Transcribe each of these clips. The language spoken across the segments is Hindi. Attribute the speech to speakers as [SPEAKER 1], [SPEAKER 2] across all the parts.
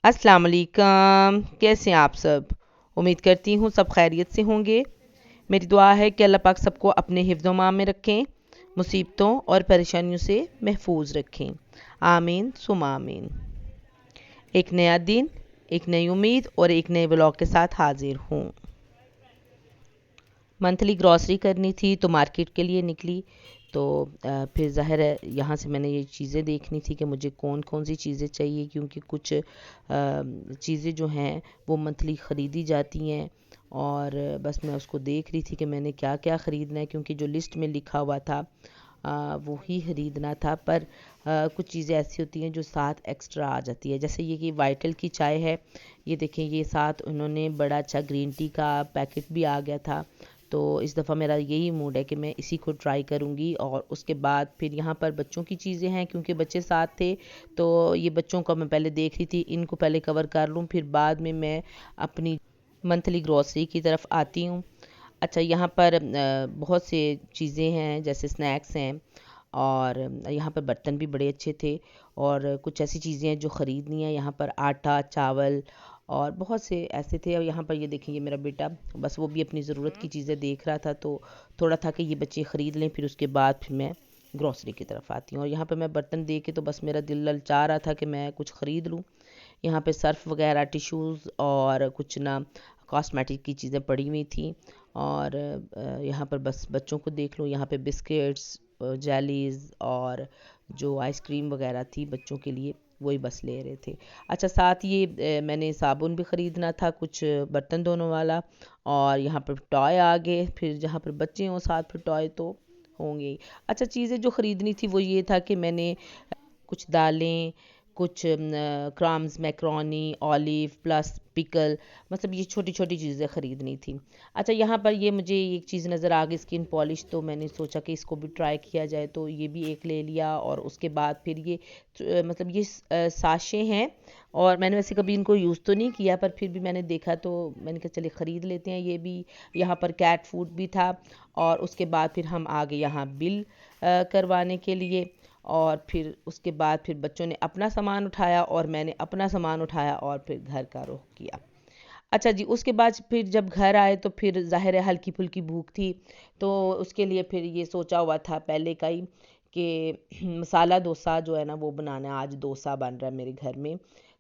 [SPEAKER 1] अस्सलाम वालेकुम। कैसे हैं आप सब? उम्मीद करती हूँ सब खैरियत से होंगे। मेरी दुआ है कि अल्लाह पाक सबको अपने हिफ्ज़-ओ-मान में रखें, मुसीबतों और परेशानियों से महफूज रखें। आमीन सुमा आमीन। एक नया दिन, एक नई उम्मीद और एक नए ब्लॉग के साथ हाजिर हूँ। मंथली ग्रॉसरी करनी थी तो मार्केट के लिए निकली। तो फिर ज़ाहिर है यहाँ से मैंने ये चीज़ें देखनी थी कि मुझे कौन कौन सी चीज़ें चाहिए, क्योंकि कुछ चीज़ें जो हैं वो मंथली ख़रीदी जाती हैं। और बस मैं उसको देख रही थी कि मैंने क्या क्या ख़रीदना है, क्योंकि जो लिस्ट में लिखा हुआ था वो ही ख़रीदना था। पर कुछ चीज़ें ऐसी होती हैं जो साथ एक्स्ट्रा आ जाती है, जैसे ये कि वाइटल की चाय है। ये देखें, ये साथ उन्होंने बड़ा अच्छा ग्रीन टी का पैकेट भी आ गया था। तो इस दफ़ा मेरा यही मूड है कि मैं इसी को ट्राई करूँगी। और उसके बाद फिर यहाँ पर बच्चों की चीज़ें हैं, क्योंकि बच्चे साथ थे तो ये बच्चों का मैं पहले देख रही थी, इनको पहले कवर कर लूँ, फिर बाद में मैं अपनी मंथली ग्रॉसरी की तरफ आती हूँ। अच्छा, यहाँ पर बहुत से चीज़ें हैं, जैसे स्नैक्स हैं, और यहाँ पर बर्तन भी बड़े अच्छे थे। और कुछ ऐसी चीज़ें हैं जो ख़रीदनी है, यहाँ पर आटा, चावल और बहुत से ऐसे थे। और यहाँ पर ये देखें, ये मेरा बेटा बस वो भी अपनी ज़रूरत की चीज़ें देख रहा था, तो थोड़ा था कि ये बच्चे ख़रीद लें, फिर उसके बाद फिर मैं ग्रॉसरी की तरफ आती हूँ। और यहाँ पर मैं बर्तन देख के तो बस मेरा दिल ललचा रहा था कि मैं कुछ ख़रीद लूँ। यहाँ पे सर्फ़ वगैरह, टिश्यूज़ और कुछ ना कॉस्मेटिक की चीज़ें पड़ी हुई थी। और यहाँ पर बस बच्चों को देख लो, यहाँ पे बिस्किट्स, जेलीज़ और जो आइसक्रीम वगैरह थी बच्चों के लिए, वही बस ले रहे थे। अच्छा, साथ ये मैंने साबुन भी ख़रीदना था, कुछ बर्तन धोने वाला। और यहाँ पर टॉय आ गए, फिर जहाँ पर बच्चे हों साथ फिर टॉय तो होंगे ही। अच्छा, चीज़ें जो ख़रीदनी थी वो ये था कि मैंने कुछ दालें, कुछ cramps, macaroni, olive plus pickle, मतलब ये छोटी-छोटी चीज़ें ख़रीदनी थी। अच्छा, यहाँ पर ये मुझे एक चीज़ नज़र आ गई, स्किन पॉलिश, तो मैंने सोचा कि इसको भी ट्राई किया जाए, तो ये भी एक ले लिया। और उसके बाद फिर ये मतलब ये साशे हैं, और मैंने वैसे कभी इनको यूज़ तो नहीं किया, पर फिर भी मैंने देखा तो मैंने कहा चलिए ख़रीद लेते हैं ये भी। यहाँ पर कैट फूड भी था। और उसके बाद फिर हम आ गए यहाँ बिल करवाने के लिए। और फिर उसके बाद फिर बच्चों ने अपना सामान उठाया और मैंने अपना सामान उठाया और फिर घर का रुख किया। अच्छा जी, उसके बाद फिर जब घर आए तो फिर ज़ाहिर है हल्की फुल्की भूख थी, तो उसके लिए फिर ये सोचा हुआ था पहले का ही कि मसाला डोसा जो है ना वो बनाना है। आज डोसा बन रहा है मेरे घर में।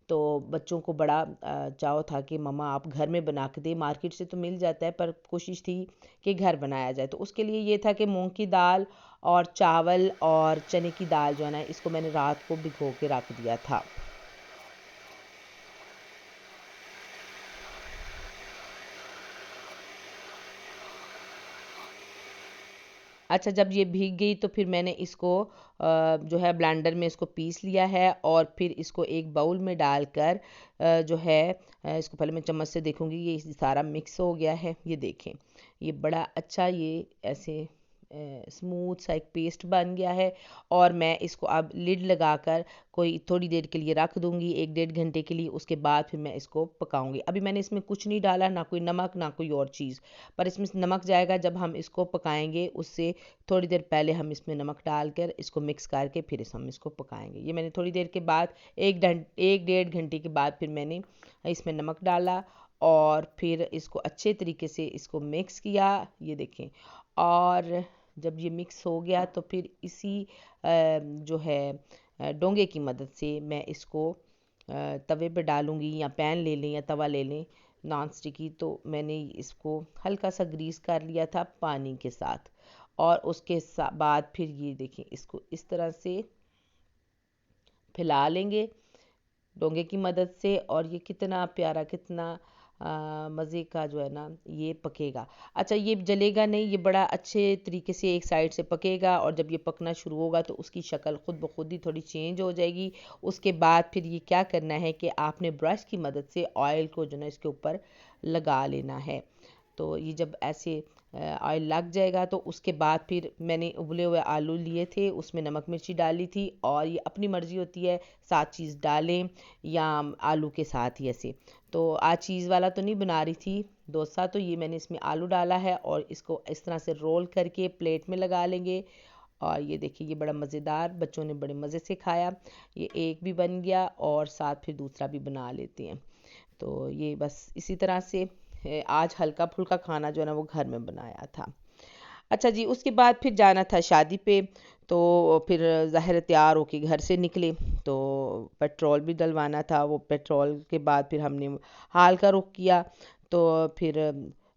[SPEAKER 1] तो बच्चों को बड़ा चाव था कि मम्मा आप घर में बना के दें, मार्केट से तो मिल जाता है, पर कोशिश थी कि घर बनाया जाए। तो उसके लिए ये था कि मूंग की दाल और चावल और चने की दाल जो है ना, इसको मैंने रात को भिगो के रख दिया था। अच्छा, जब ये भीग गई तो फिर मैंने इसको जो है ब्लेंडर में इसको पीस लिया है। और फिर इसको एक बाउल में डालकर जो है इसको पहले मैं चम्मच से देखूंगी, ये सारा मिक्स हो गया है। ये देखें, ये बड़ा अच्छा, ये ऐसे स्मूथ सा एक पेस्ट बन गया है। और मैं इसको अब लिड लगाकर कोई थोड़ी देर के लिए रख दूंगी, 1 डेढ़ घंटे के लिए। उसके बाद फिर मैं इसको पकाऊंगी। अभी मैंने इसमें कुछ नहीं डाला, ना कोई नमक ना कोई और चीज़। पर इसमें नमक जाएगा जब हम इसको पकाएंगे, उससे थोड़ी देर पहले हम इसमें नमक डालकर इसको मिक्स करके फिर हम इसको पकाएंगे। ये मैंने थोड़ी देर के बाद 1 डेढ़ घंटे के बाद फिर मैंने इसमें नमक डाला और फिर इसको अच्छे तरीके से इसको मिक्स किया। ये देखें, और जब ये मिक्स हो गया तो फिर इसी जो है डोंगे की मदद से मैं इसको तवे पे डालूंगी, या पैन ले लें या तवा ले लें नॉन स्टिकी। तो मैंने इसको हल्का सा ग्रीस कर लिया था पानी के साथ। और उसके बाद फिर ये देखें, इसको इस तरह से फैला लेंगे डोंगे की मदद से। और ये कितना प्यारा, कितना मज़े का जो है ना ये पकेगा। अच्छा, ये जलेगा नहीं, ये बड़ा अच्छे तरीके से एक साइड से पकेगा। और जब ये पकना शुरू होगा तो उसकी शक्ल खुद ब खुद ही थोड़ी चेंज हो जाएगी। उसके बाद फिर ये क्या करना है कि आपने ब्रश की मदद से ऑयल को जो ना इसके ऊपर लगा लेना है। तो ये जब ऐसे ऑयल लग जाएगा तो उसके बाद फिर मैंने उबले हुए आलू लिए थे, उसमें नमक मिर्ची डाली थी। और ये अपनी मर्ज़ी होती है साथ चीज़ डालें या आलू के साथ ही ऐसे। तो आज चीज़ वाला तो नहीं बना रही थी डोसा, तो ये मैंने इसमें आलू डाला है और इसको इस तरह से रोल करके प्लेट में लगा लेंगे। और ये देखिए ये बड़ा मज़ेदार, बच्चों ने बड़े मज़े से खाया। ये एक भी बन गया और साथ फिर दूसरा भी बना लेते हैं। तो ये बस इसी तरह से आज हल्का फुल्का खाना जो है ना वो घर में बनाया था। अच्छा जी, उसके बाद फिर जाना था शादी पे। तो फिर ज़ाहिर है तैयार होके घर से निकले। तो पेट्रोल भी डलवाना था। वो पेट्रोल के बाद फिर हमने हाल का रुख किया। तो फिर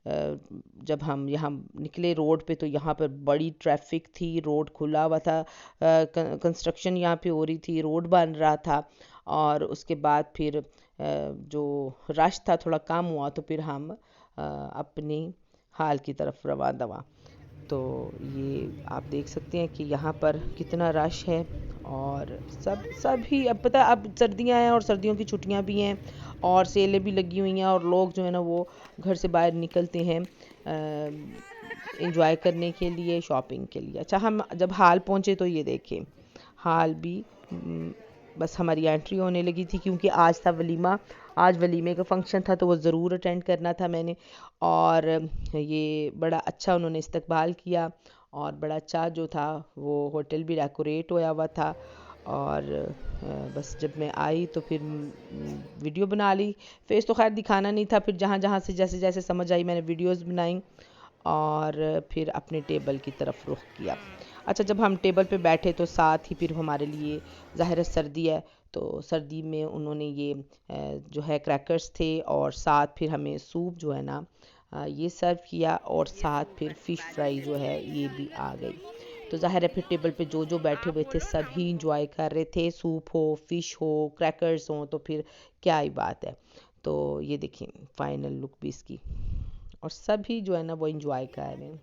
[SPEAKER 1] जब हम यहाँ निकले रोड पे तो यहाँ पर बड़ी ट्रैफिक थी, रोड खुला हुआ था, कंस्ट्रक्शन यहाँ पे हो रही थी, रोड बन रहा था। और उसके बाद फिर जो रश था थोड़ा कम हुआ तो फिर हम अपनी हाल की तरफ रवाना हुआ। तो ये आप देख सकते हैं कि यहाँ पर कितना रश है। और सभी अब पता, अब सर्दियाँ हैं और सर्दियों की छुट्टियाँ भी हैं और सेलें भी लगी हुई हैं और लोग जो है ना वो घर से बाहर निकलते हैं इंजॉय करने के लिए, शॉपिंग के लिए। अच्छा, हम जब हाल पहुँचे तो ये देखें हाल भी बस हमारी एंट्री होने लगी थी क्योंकि आज था वलीमा। आज वलीमे का फंक्शन था तो वो ज़रूर अटेंड करना था मैंने। और ये बड़ा अच्छा उन्होंने इस्तकबाल किया और बड़ा अच्छा जो था वो होटल भी डेकोरेट होया हुआ था। और बस जब मैं आई तो फिर वीडियो बना ली। फेस तो खैर दिखाना नहीं था, फिर जहाँ जहाँ से जैसे जैसे समझ आई मैंने वीडियोस बनाई और फिर अपने टेबल की तरफ रुख किया। अच्छा, जब हम टेबल पे बैठे तो साथ ही फिर हमारे लिए, ज़ाहिर है सर्दी है तो सर्दी में उन्होंने ये जो है क्रैकर्स थे और साथ फिर हमें सूप जो है ना ये सर्व किया और साथ फिर फ़िश फ्राई जो है ये भी आ गई। तो ज़ाहिर है फिर टेबल पे जो जो बैठे हुए थे सभी इंजॉय कर रहे थे, सूप हो, फ़िश हो, क्रैकर्स हो, तो फिर क्या ही बात है। तो ये देखिए फाइनल लुक भी इसकी, और सभी जो है ना वो इंजॉय कर रहे हैं।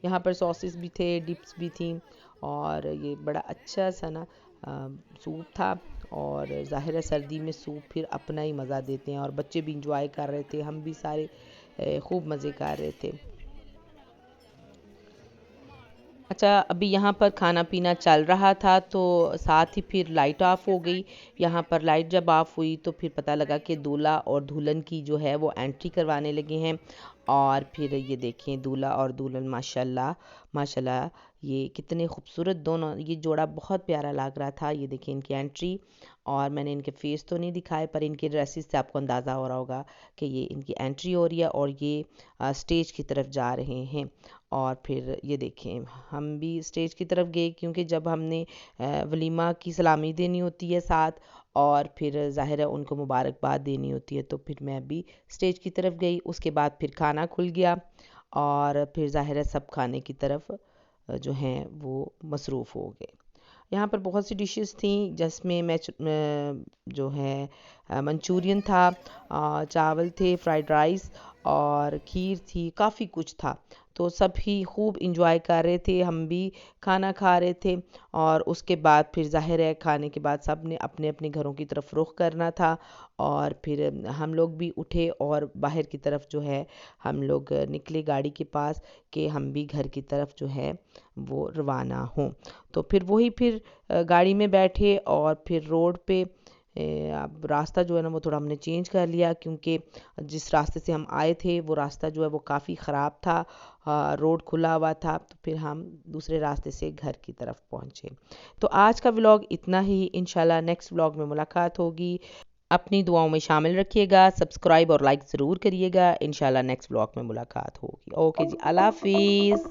[SPEAKER 1] यहाँ पर सॉसेस भी थे, डिप्स भी थी और ये बड़ा अच्छा सा ना सूप था। और ज़ाहिर है सर्दी में सूप फिर अपना ही मज़ा देते हैं और बच्चे भी इंजॉय कर रहे थे, हम भी सारे खूब मज़े कर रहे थे। अच्छा, अभी यहाँ पर खाना पीना चल रहा था तो साथ ही फिर लाइट ऑफ हो गई। यहाँ पर लाइट जब ऑफ हुई तो फिर पता लगा कि दूल्हा और दुल्हन की जो है वो एंट्री करवाने लगे हैं। और फिर ये देखें दूल्हा और दुल्हन, माशाल्लाह माशाल्लाह, ये कितने खूबसूरत दोनों, ये जोड़ा बहुत प्यारा लग रहा था। ये देखें इनकी एंट्री। और मैंने इनके फेस तो नहीं दिखाए पर इनके ड्रेसेस से आपको अंदाज़ा हो रहा होगा कि ये इनकी एंट्री हो रही है और ये स्टेज की तरफ जा रहे हैं। और फिर ये देखें हम भी स्टेज की तरफ गए क्योंकि जब हमने वलीमा की सलामी देनी होती है साथ और फिर ज़ाहिर है उनको मुबारकबाद देनी होती है, तो फिर मैं भी स्टेज की तरफ गई। उसके बाद फिर खाना खुल गया और फिर ज़ाहिर है सब खाने की तरफ जो हैं वो मसरूफ़ हो गए। यहाँ पर बहुत सी डिशेस थी जिसमें जो है मंचूरियन था, चावल थे, फ्राइड राइस और खीर थी, काफ़ी कुछ था। तो सभी खूब इंजॉय कर रहे थे, हम भी खाना खा रहे थे। और उसके बाद फिर ज़ाहिर है खाने के बाद सब ने अपने अपने घरों की तरफ रुख करना था। और फिर हम लोग भी उठे और बाहर की तरफ जो है हम लोग निकले गाड़ी के पास कि हम भी घर की तरफ जो है वो रवाना हों। तो फिर गाड़ी में बैठे और फिर रोड पे अब रास्ता जो है ना वो थोड़ा हमने चेंज कर लिया क्योंकि जिस रास्ते से हम आए थे वो रास्ता जो है वो काफ़ी ख़राब था, रोड खुला हुआ था। तो फिर हम दूसरे रास्ते से घर की तरफ पहुँचे। तो आज का व्लॉग इतना ही, इंशाल्लाह नेक्स्ट व्लॉग में मुलाकात होगी। अपनी दुआओं में शामिल रखिएगा, सब्सक्राइब और लाइक ज़रूर करिएगा। इंशाल्लाह नेक्स्ट व्लॉग में मुलाकात होगी। ओके जी, अल्लाह हाफिज़।